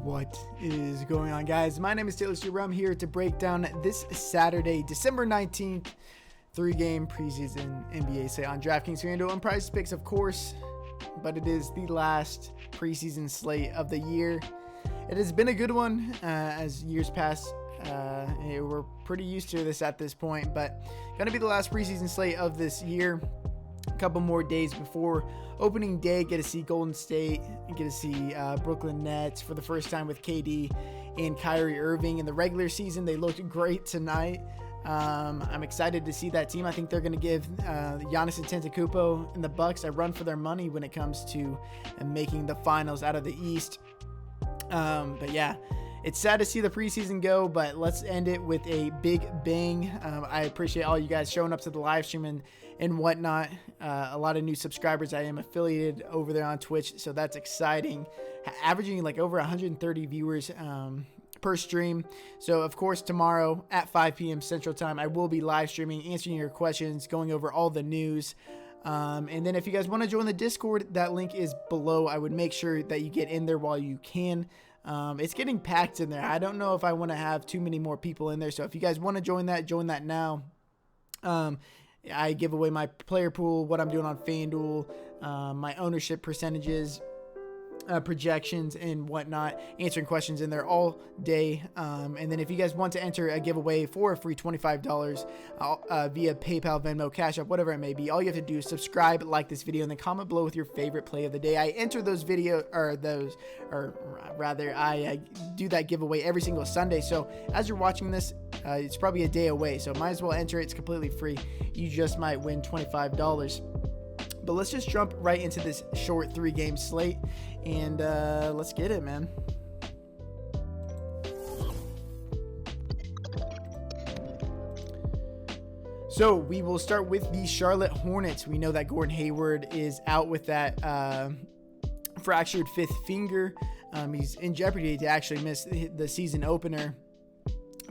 What is going on, guys? My name is Taylor Stuber. I'm here to break down this Saturday, December 19th, three-game preseason NBA slate on Draftkings Fanduel and Prize Picks, of course, but it is the last preseason slate of the year. It has been a good one as years pass. We're pretty used to this at this point, but going to be the last preseason slate of this year. A couple more days before opening day, get to see Golden State, get to see Brooklyn Nets for the first time with KD and Kyrie Irving. In the regular season, they looked great tonight. I'm excited to see that team. I think they're going to give Giannis Antetokounmpo and the Bucks a run for their money when it comes to making the finals out of the East. But yeah, it's sad to see the preseason go, but let's end it with a big bang. I appreciate all you guys showing up to the live stream and whatnot. A lot of new subscribers. I am affiliated over there on Twitch, so that's exciting. Averaging like over 130 viewers per stream. So of course tomorrow at 5 p.m. Central Time, I will be live streaming, answering your questions, going over all the news. And then if you guys want to join the Discord, that link is below. I would make sure that you get in there while you can. It's getting packed in there. I don't know if I want to have too many more people in there. So if you guys want to join that now. I give away my player pool, what I'm doing on FanDuel, my ownership percentages, projections and whatnot, answering questions in there all day. And then if you guys want to enter a giveaway for a free $25 via PayPal, Venmo, Cash App, whatever it may be, all you have to do is subscribe, like this video, and then comment below with your favorite play of the day. I enter those I do that giveaway every single Sunday. So as you're watching this, it's probably a day away, so might as well enter it. It's completely free. You just might win $25. But let's just jump right into this short three-game slate, and let's get it, man. So we will start with the Charlotte Hornets. We know that Gordon Hayward is out with that fractured fifth finger. He's in jeopardy to actually miss the season opener.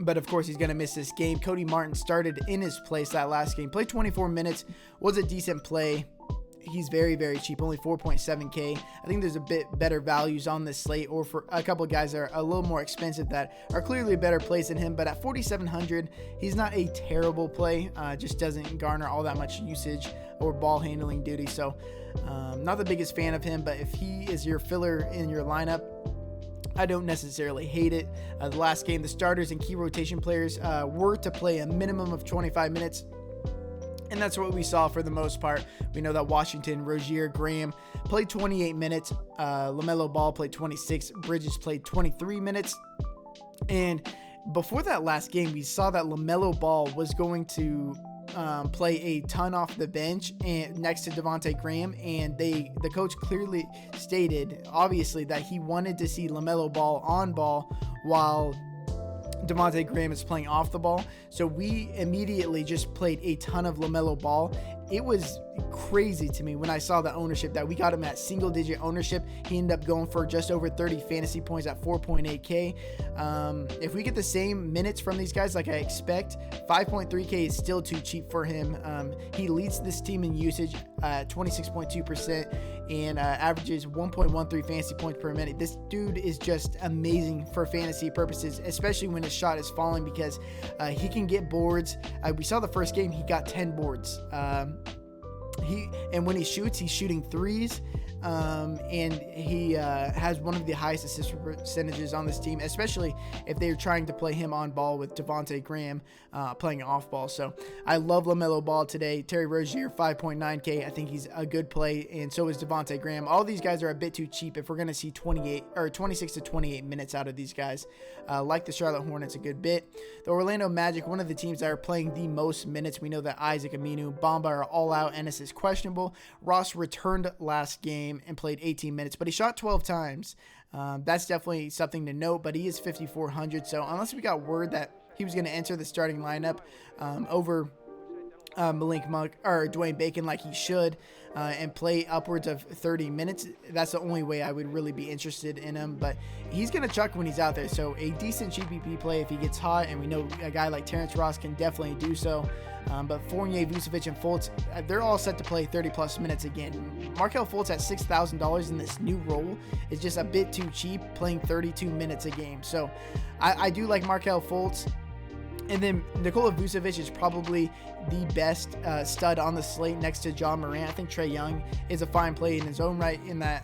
But of course, he's going to miss this game. Cody Martin started in his place that last game. Played 24 minutes. Was a decent play. He's very, very cheap, only 4.7K. I think there's a bit better values on this slate, or for a couple of guys that are a little more expensive that are clearly a better plays than him. But at 4,700, he's not a terrible play. Just doesn't garner all that much usage or ball handling duty. So not the biggest fan of him, but if he is your filler in your lineup, I don't necessarily hate it. The last game, the starters and key rotation players were to play a minimum of 25 minutes. And that's what we saw for the most part. We know that Washington, Rozier, Graham played 28 minutes. LaMelo Ball played 26. Bridges played 23 minutes. And before that last game, we saw that LaMelo Ball was going to play a ton off the bench and next to Devontae Graham. And the coach clearly stated, obviously, that he wanted to see LaMelo Ball on ball while Devontae Graham is playing off the ball. So we immediately just played a ton of LaMelo Ball. It was crazy to me when I saw the ownership that we got him at single digit ownership. He ended up going for just over 30 fantasy points at 4.8K. If we get the same minutes from these guys like I expect, 5.3K is still too cheap for him. He leads this team in usage at 26.2% and averages 1.13 fantasy points per minute. This dude is just amazing for fantasy purposes, especially when his shot is falling, because he can get boards. We saw the first game, he got 10 boards. And when he shoots, he's shooting threes. And he has one of the highest assist percentages on this team, especially if they're trying to play him on ball with Devontae Graham playing off ball. So I love LaMelo Ball today. Terry Rozier, 5.9K. I think he's a good play, and so is Devontae Graham. All these guys are a bit too cheap if we're going to see 26 to 28 minutes out of these guys. Like the Charlotte Hornets a good bit. The Orlando Magic, one of the teams that are playing the most minutes. We know that Isaac Aminu, Bamba are all out. Ennis is questionable. Ross returned last game and played 18 minutes, but he shot 12 times. That's definitely something to note, but he is 5,400. So unless we got word that he was going to enter the starting lineup over Malik Monk or Dwayne Bacon like he should, and play upwards of 30 minutes. That's the only way I would really be interested in him, but he's going to chuck when he's out there. So a decent GPP play if he gets hot, and we know a guy like Terrence Ross can definitely do so. But Fournier, Vucevic, and Fultz, they're all set to play 30-plus minutes again. Markelle Fultz at $6,000 in this new role is just a bit too cheap, playing 32 minutes a game. So I do like Markelle Fultz. And then Nikola Vucevic is probably the best stud on the slate next to John Morant. I think Trae Young is a fine play in his own right in that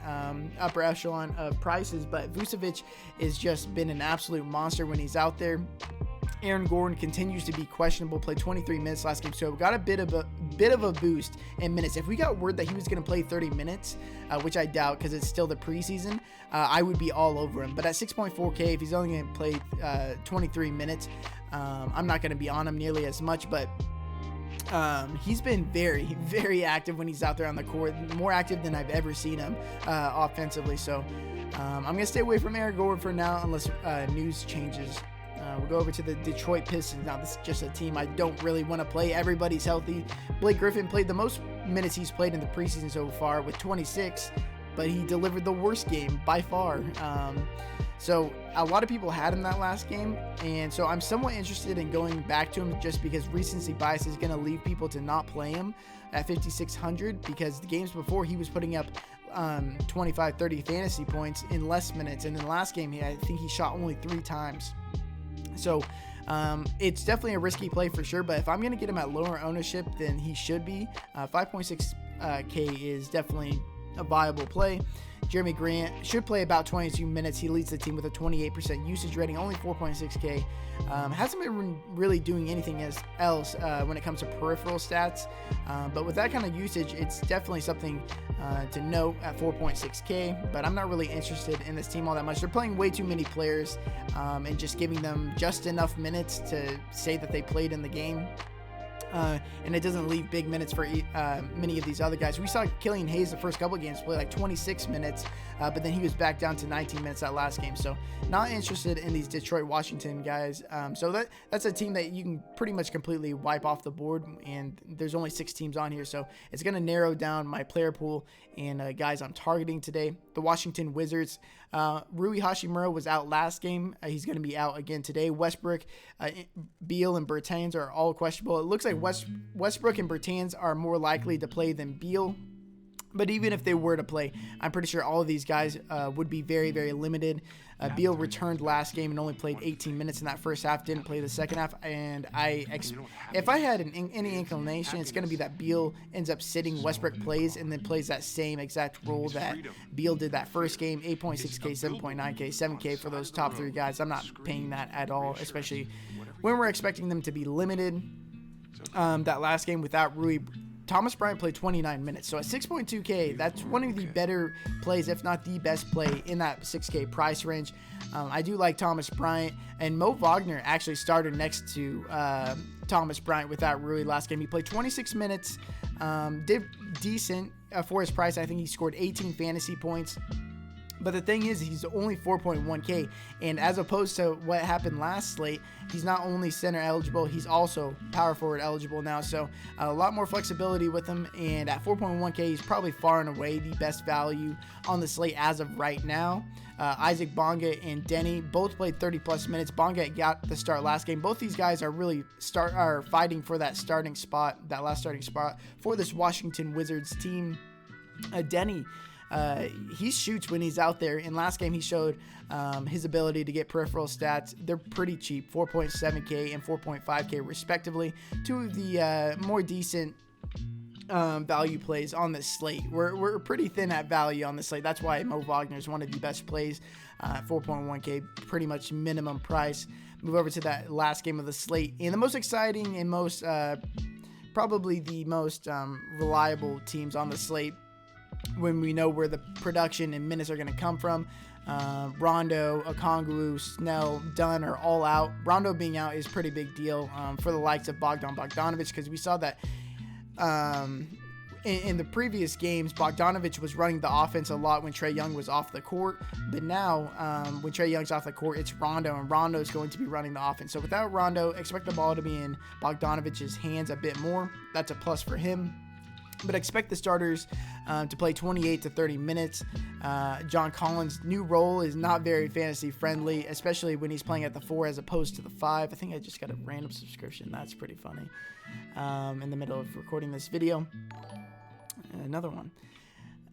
upper echelon of prices, but Vucevic has just been an absolute monster when he's out there. Aaron Gordon continues to be questionable, played 23 minutes last game, so got a bit of a boost in minutes. If we got word that he was going to play 30 minutes, which I doubt because it's still the preseason, I would be all over him. But at 6.4K, if he's only going to play 23 minutes, I'm not going to be on him nearly as much, but he's been very, very active when he's out there on the court, more active than I've ever seen him offensively. So I'm going to stay away from Aaron Gordon for now unless news changes. We'll go over to the Detroit Pistons. Now, this is just a team I don't really want to play. Everybody's healthy. Blake Griffin played the most minutes he's played in the preseason so far with 26, but he delivered the worst game by far. So a lot of people had him that last game, and so I'm somewhat interested in going back to him just because recency bias is going to leave people to not play him at 5,600 because the games before he was putting up 25, 30 fantasy points in less minutes, and then last game I think he shot only 3 times. So it's definitely a risky play for sure, but if I'm going to get him at lower ownership than he should be, 5.6K is definitely a viable play. Jeremy Grant should play about 22 minutes. He leads the team with a 28% usage rating, only 4.6K. Hasn't been really doing anything else when it comes to peripheral stats. But with that kind of usage, it's definitely something to note at 4.6K. But I'm not really interested in this team all that much. They're playing way too many players and just giving them just enough minutes to say that they played in the game. And it doesn't leave big minutes for many of these other guys. We saw Killian Hayes the first couple of games play like 26 minutes, but then he was back down to 19 minutes that last game. So not interested in these Detroit-Washington guys. So that's a team that you can pretty much completely wipe off the board, and there's only 6 teams on here. So it's going to narrow down my player pool and guys I'm targeting today. The Washington Wizards, Rui Hachimura was out last game. He's going to be out again today. Westbrook, Beal, and Bertans are all questionable. It looks like Westbrook and Bertans are more likely to play than Beal. But even if they were to play, I'm pretty sure all of these guys would be very, very limited. Beal returned last game and only played 18 minutes in that first half, didn't play the second half. And if I had any inclination, it's going to be that Beal ends up sitting, Westbrook plays, and then plays that same exact role that Beal did that first game, 8.6K, 7.9K, 7K for those top 3 guys. I'm not paying that at all, especially when we're expecting them to be limited. That last game without Rui, Thomas Bryant played 29 minutes. So at 6.2K, that's one of the better plays, if not the best play in that 6K price range. I do like Thomas Bryant, and Mo Wagner actually started next to Thomas Bryant without Rui last game. He played 26 minutes, did decent for his price. I think he scored 18 fantasy points. But the thing is, he's only 4.1K, and as opposed to what happened last slate, he's not only center eligible, he's also power forward eligible now, so a lot more flexibility with him, and at 4.1K, he's probably far and away the best value on the slate as of right now. Isaac Bonga and Denny both played 30-plus minutes. Bonga got the start last game. Both these guys are really fighting for that starting spot, that last starting spot for this Washington Wizards team. Denny, he shoots when he's out there. In last game, he showed his ability to get peripheral stats. They're pretty cheap, 4.7K and 4.5K respectively. 2 of the more decent value plays on this slate. We're pretty thin at value on this slate. That's why Mo Wagner is one of the best plays. 4.1K, pretty much minimum price. Move over to that last game of the slate. And the most exciting and most probably the most reliable teams on the slate, when we know where the production and minutes are going to come from. Rondo, Okongwu, Snell, Dunn are all out. Rondo being out is a pretty big deal for the likes of Bogdan Bogdanovic, because we saw that in the previous games, Bogdanovic was running the offense a lot when Trae Young was off the court. But now, when Trae Young's off the court, it's Rondo, and Rondo is going to be running the offense. So without Rondo, expect the ball to be in Bogdanovic's hands a bit more. That's a plus for him. But expect the starters to play 28 to 30 minutes. John Collins' new role is not very fantasy friendly, especially when he's playing at the 4 as opposed to the 5. I think I just got a random subscription. That's pretty funny. In the middle of recording this video. Another one.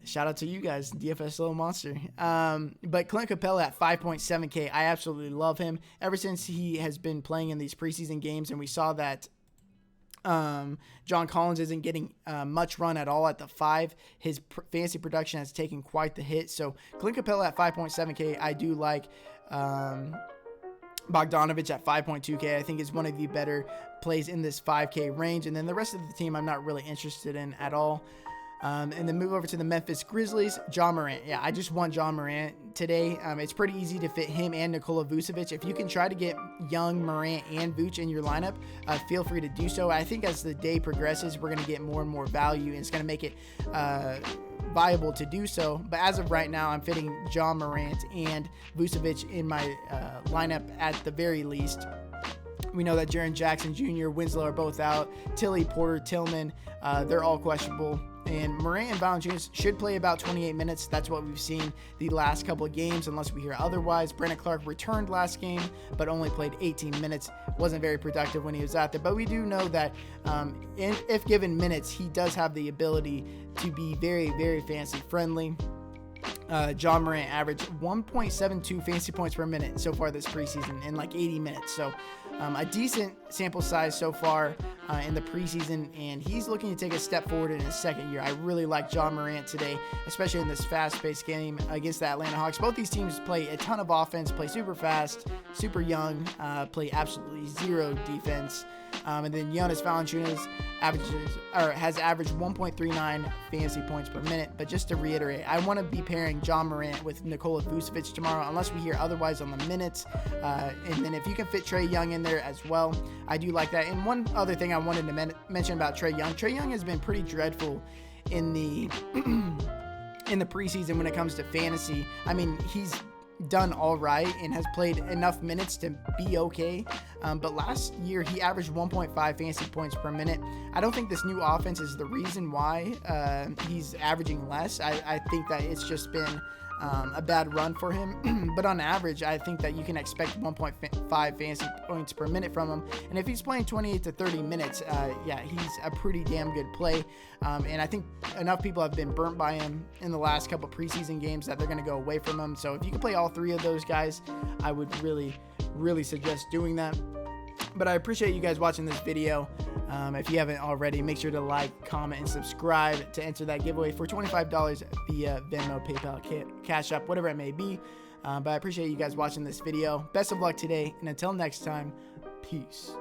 Shout out to you guys, DFS Little Monster. But Clint Capella at 5.7K, I absolutely love him. Ever since he has been playing in these preseason games, and we saw that John Collins isn't getting much run at all at the 5. His fantasy production has taken quite the hit. So Clint Capella at 5.7K, I do like. Bogdanovic at 5.2K, I think is one of the better plays in this 5K range. And then the rest of the team I'm not really interested in at all. And then move over to the Memphis Grizzlies, Ja Morant. Yeah, I just want Ja Morant today. It's pretty easy to fit him and Nikola Vucevic. If you can try to get Young, Morant, and Vooch in your lineup, feel free to do so. I think as the day progresses, we're going to get more and more value, and it's going to make it viable to do so. But as of right now, I'm fitting Ja Morant and Vucevic in my lineup at the very least. We know that Jaren Jackson Jr., Winslow are both out. Tilly, Porter, Tillman, they're all questionable. And Morant and Valanciunas should play about 28 minutes. That's what we've seen the last couple of games, unless we hear otherwise. Brandon Clark returned last game, but only played 18 minutes. Wasn't very productive when he was out there. But we do know that if given minutes, he does have the ability to be very, very fantasy friendly. Ja Morant averaged 1.72 fantasy points per minute so far this preseason in like 80 minutes. So a decent sample size so far in the preseason, and he's looking to take a step forward in his second year. I really like Ja Morant today, especially in this fast-paced game against the Atlanta Hawks. Both these teams play a ton of offense, play super fast, super young, play absolutely zero defense. And then Jonas Valanciunas has averaged 1.39 fantasy points per minute. But just to reiterate, I want to be pairing Ja Morant with Nikola Vucevic tomorrow, unless we hear otherwise on the minutes. And then if you can fit Trae Young in there as well, I do like that. And one other thing I wanted to mention about Trae Young. Trae Young has been pretty dreadful in the in the preseason when it comes to fantasy. I mean, he's done all right and has played enough minutes to be okay. But last year he averaged 1.5 fantasy points per minute. I don't think this new offense is the reason why he's averaging less. I think that it's just been a bad run for him. But on average, I think that you can expect 1.5 fantasy points per minute from him. And if he's playing 28 to 30 minutes, yeah, he's a pretty damn good play. And I think enough people have been burnt by him in the last couple preseason games that they're going to go away from him. So if you can play all three of those guys, I would really, really suggest doing that. But I appreciate you guys watching this video. If you haven't already, make sure to like, comment, and subscribe to enter that giveaway for $25 via Venmo, PayPal, Cash App, whatever it may be. But I appreciate you guys watching this video. Best of luck today, and until next time, peace.